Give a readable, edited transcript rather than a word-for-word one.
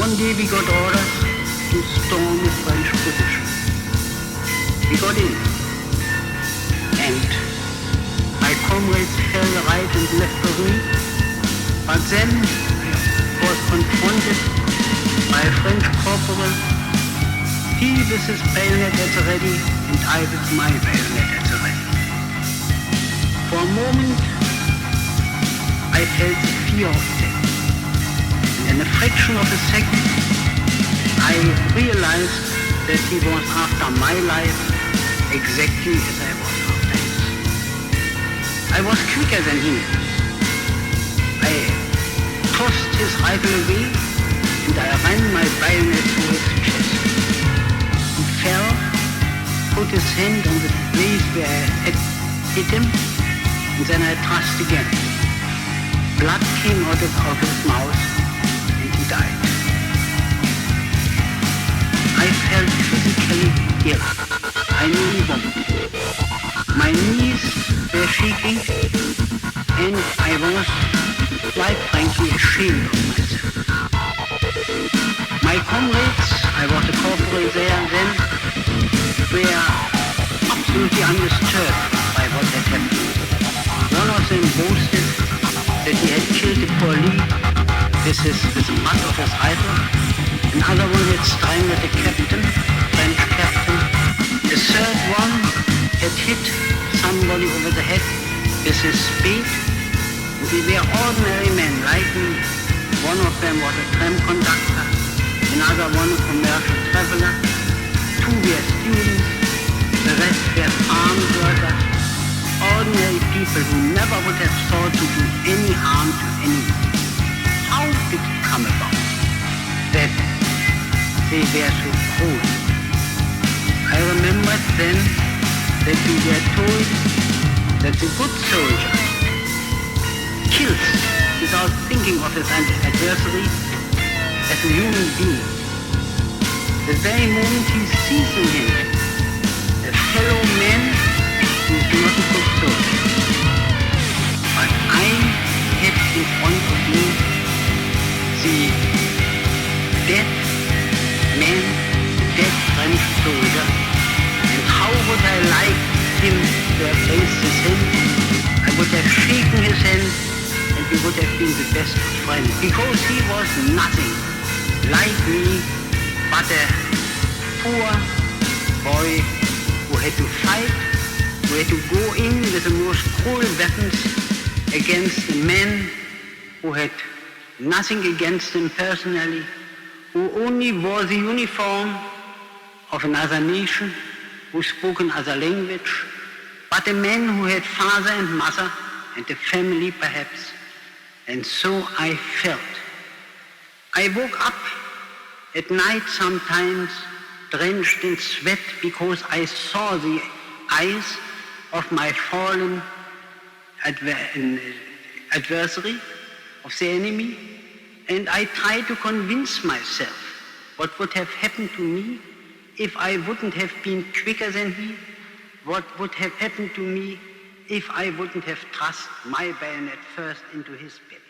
One day we got orders to storm a French position. We got in, and my comrades fell right and left of me, but then I was confronted by a French corporal, he with his bayonet at the ready, and I with my bayonet at the ready. For a moment, I felt the fear of death. And in a fraction of a second, I realized that he was after my life exactly as I was after his. I was quicker than he. I tossed his rifle away and I ran my bayonet through his chest. He fell, put his hand on the place where I had hit him, and then I thrust again. Blood came out of his mouth and he died. I felt physically ill. I nearly vomited. My knees were shaking and I was, quite frankly, ashamed of myself. My comrades, I was a corporal there then, were absolutely undisturbed by what had happened. One of them boasted that he had killed a colleague with the butt of his rifle. Another one had strangled a captain, French captain. The third one had hit somebody over the head with his spade. They were ordinary men like me. One of them was a tram conductor, another one a commercial traveler, two were students, the rest were farm workers, ordinary people who never would have thought to do any harm to anyone. How did it come about that they were so cruel? I remembered then that we were told that the good soldier kills without thinking of his adversary as a human being. The very moment he sees in him a fellow man who is not a good soldier. But I had in front of me the dead man, the dead French soldier, and how would I like him to have raised his hand? I would have shaken his hand, and we would have been the best of friends, because he was nothing like me but a poor boy who had to fight, who had to go in with the most cruel weapons against a man who had nothing against him personally, who only wore the uniform of another nation, who spoke another language, but a man who had father and mother and a family perhaps. And so I felt. I woke up at night sometimes drenched in sweat because I saw the eyes of my fallen adversary, of the enemy, and I tried to convince myself what would have happened to me if I wouldn't have been quicker than he, what would have happened to me if I wouldn't have thrust my bayonet first into his back.